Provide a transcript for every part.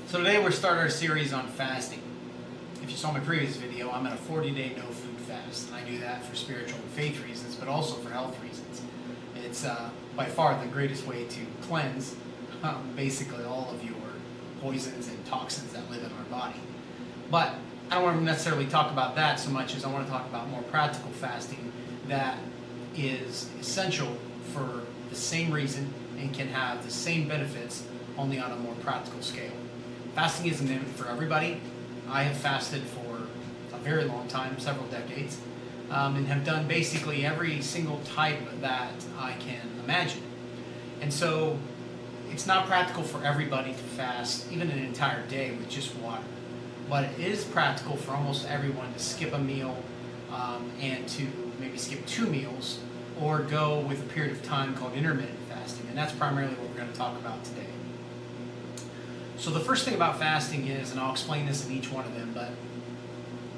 So today we're starting our series on fasting. If you saw my previous video, I'm in a 40-day no food fast. And I do that for spiritual and faith reasons, but also for health reasons. It's by far the greatest way to cleanse basically all of your poisons and toxins that live in our body. But I don't want to necessarily talk about that so much as I want to talk about more practical fasting that is essential for the same reason and can have the same benefits, only on a more practical scale. Fasting isn't meant for everybody. I have fasted for a very long time, several decades, and have done basically every single type that I can imagine. And so it's not practical for everybody to fast even an entire day with just water. But it is practical for almost everyone to skip a meal and to maybe skip 2 meals or go with a period of time called intermittent fasting. And that's primarily what we're going to talk about today. So the first thing about fasting is, and I'll explain this in each one of them, but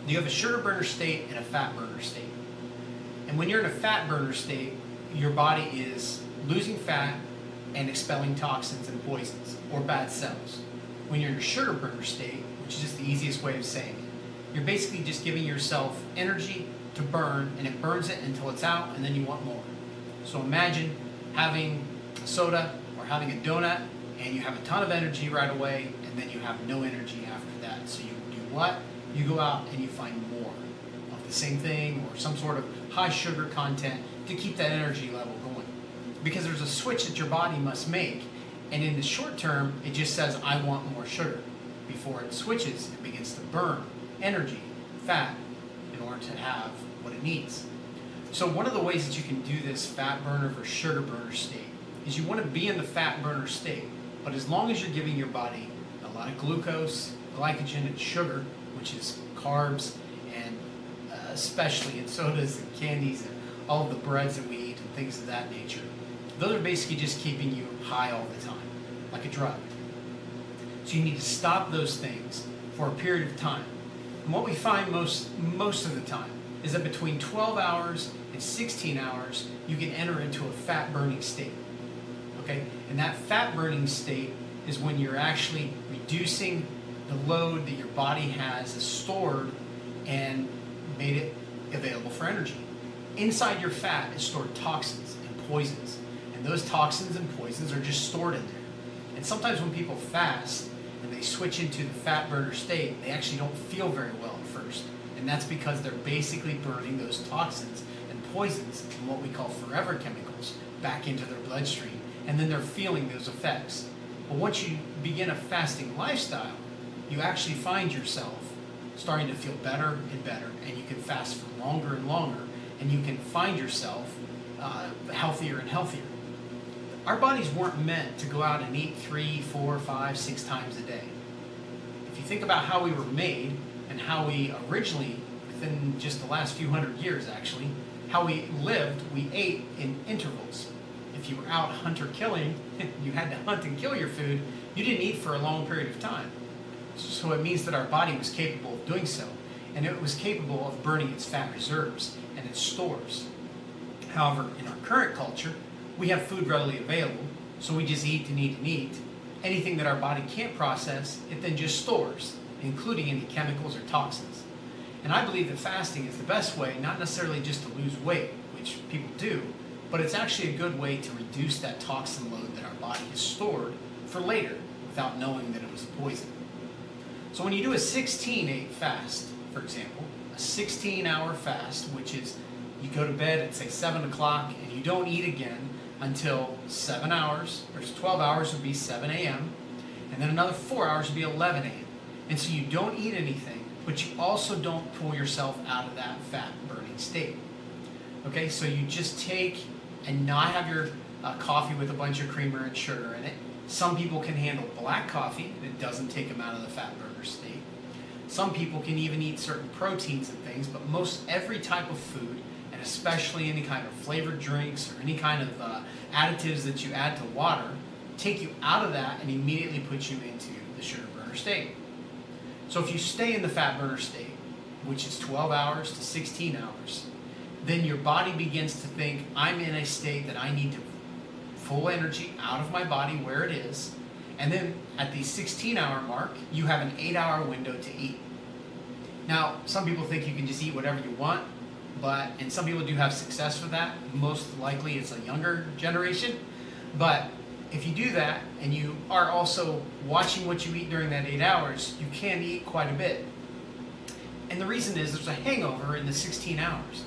you have a sugar burner state and a fat burner state. And when you're in a fat burner state, your body is losing fat and expelling toxins and poisons or bad cells. When you're in a sugar burner state, which is just the easiest way of saying it, you're basically just giving yourself energy to burn, and it burns it until it's out, and then you want more. So imagine having a soda or having a donut, and you have a ton of energy right away, and then you have no energy after that. So you do what? You go out and you find more of the same thing or some sort of high sugar content to keep that energy level going. Because there's a switch that your body must make, and in the short term, it just says, I want more sugar. Before it switches, it begins to burn energy, fat, in order to have what it needs. So one of the ways that you can do this fat burner versus sugar burner state is you want to be in the fat burner state. But as long as you're giving your body a lot of glucose, glycogen, and sugar, which is carbs, and especially in sodas and candies and all of the breads that we eat and things of that nature, those are basically just keeping you high all the time, like a drug. So you need to stop those things for a period of time. And what we find most of the time is that between 12 hours and 16 hours, you can enter into a fat burning state. Okay? And that fat burning state is when you're actually reducing the load that your body has stored and made it available for energy. Inside your fat is stored toxins and poisons. And those toxins and poisons are just stored in there. And sometimes when people fast and they switch into the fat burner state, they actually don't feel very well at first. And that's because they're basically burning those toxins and poisons and what we call forever chemicals back into their bloodstream. And then they're feeling those effects. But once you begin a fasting lifestyle, you actually find yourself starting to feel better and better, and you can fast for longer and longer, and you can find yourself healthier and healthier. Our bodies weren't meant to go out and eat 3, 4, 5, 6 times a day. If you think about how we were made and how we originally, within just the last few hundred years actually, how we lived, we ate in intervals. If you were out hunter-killing, you had to hunt and kill your food, you didn't eat for a long period of time. So it means that our body was capable of doing so, and it was capable of burning its fat reserves and its stores. However, in our current culture, we have food readily available, so we just eat and eat and eat. Anything that our body can't process, it then just stores, including any chemicals or toxins. And I believe that fasting is the best way, not necessarily just to lose weight, which people do, but it's actually a good way to reduce that toxin load that our body has stored for later without knowing that it was a poison. So when you do a 16-8 fast, for example, a 16-hour fast, which is you go to bed at say 7 o'clock and you don't eat again until 7 hours, or 12 hours would be 7 a.m., and then another 4 hours would be 11 a.m. And so you don't eat anything, but you also don't pull yourself out of that fat burning state. Okay, so you just take and not have your coffee with a bunch of creamer and sugar in it. Some people can handle black coffee, and it doesn't take them out of the fat burner state. Some people can even eat certain proteins and things, but most every type of food, and especially any kind of flavored drinks or any kind of additives that you add to water, take you out of that and immediately put you into the sugar burner state. So if you stay in the fat burner state, which is 12 hours to 16 hours, then your body begins to think, I'm in a state that I need to full energy out of my body where it is, And then at the 16-hour mark, you have an 8-hour window to eat. Now, some people think you can just eat whatever you want, and some people do have success with that. Most likely it's a younger generation. But if you do that and you are also watching what you eat during that 8 hours, you can eat quite a bit. And the reason is there's a hangover in the 16 hours.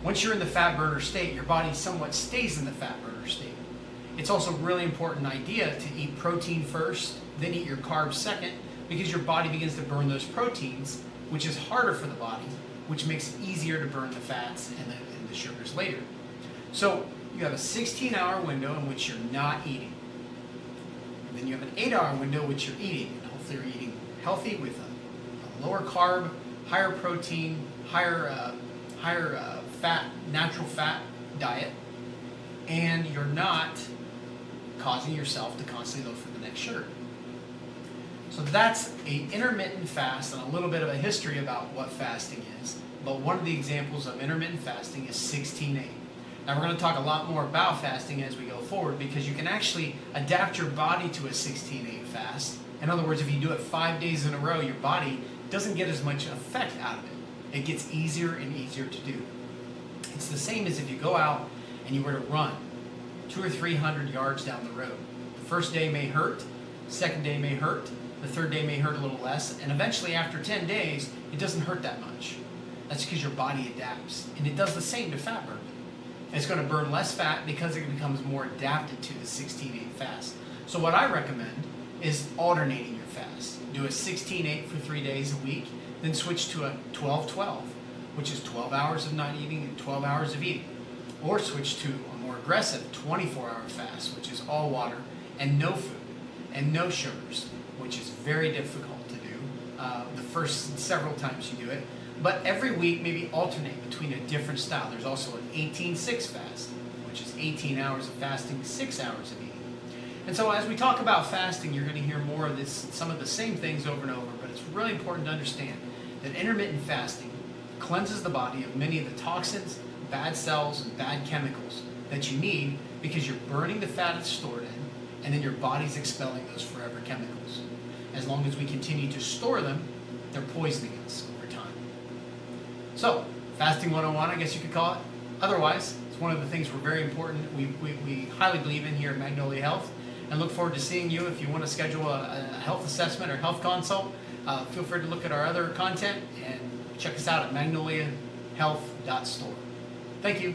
Once you're in the fat burner state, your body somewhat stays in the fat burner state. It's also a really important idea to eat protein first, then eat your carbs second, because your body begins to burn those proteins, which is harder for the body, which makes it easier to burn the fats and the sugars later. So you have a 16-hour window in which you're not eating. And then you have an 8-hour window in which you're eating. And hopefully you're eating healthy with a lower carb, higher protein, higher fat, natural fat diet. And you're not causing yourself to constantly look for the next sugar. So that's an intermittent fast and a little bit of a history about what fasting is. But one of the examples of intermittent fasting is 16-8. Now we're going to talk a lot more about fasting as we go forward, because you can actually adapt your body to a 16-8 fast. In other words, if you do it 5 days in a row, your body doesn't get as much effect out of it. It gets easier and easier to do. It's the same as if you go out and you were to run 200 or 300 yards down the road. The first day may hurt, the second day may hurt, the third day may hurt a little less, and eventually after 10 days, it doesn't hurt that much. That's because your body adapts, and it does the same to fat burning. It's going to burn less fat because it becomes more adapted to the 16-8 fast. So what I recommend is alternating your fast. Do a 16-8 for 3 days a week, then switch to a 12-12, which is 12 hours of not eating and 12 hours of eating. Or switch to a more aggressive 24-hour fast, which is all water and no food and no sugars, which is very difficult to do the first several times you do it. But every week, maybe alternate between a different style. There's also an 18-6 fast, which is 18 hours of fasting, 6 hours of eating. And so as we talk about fasting, you're going to hear more of this, some of the same things over and over, but it's really important to understand that intermittent fasting cleanses the body of many of the toxins, bad cells, and bad chemicals that you need, because you're burning the fat it's stored in, and then your body's expelling those forever chemicals. As long as we continue to store them, they're poisoning us over time. So, fasting 101, I guess you could call it. Otherwise, it's one of the things we're very important, we highly believe in here at Magnolia Health, and look forward to seeing you. If you want to schedule a health assessment or health consult, feel free to look at our other content and check us out at magnoliahealth.store. Thank you.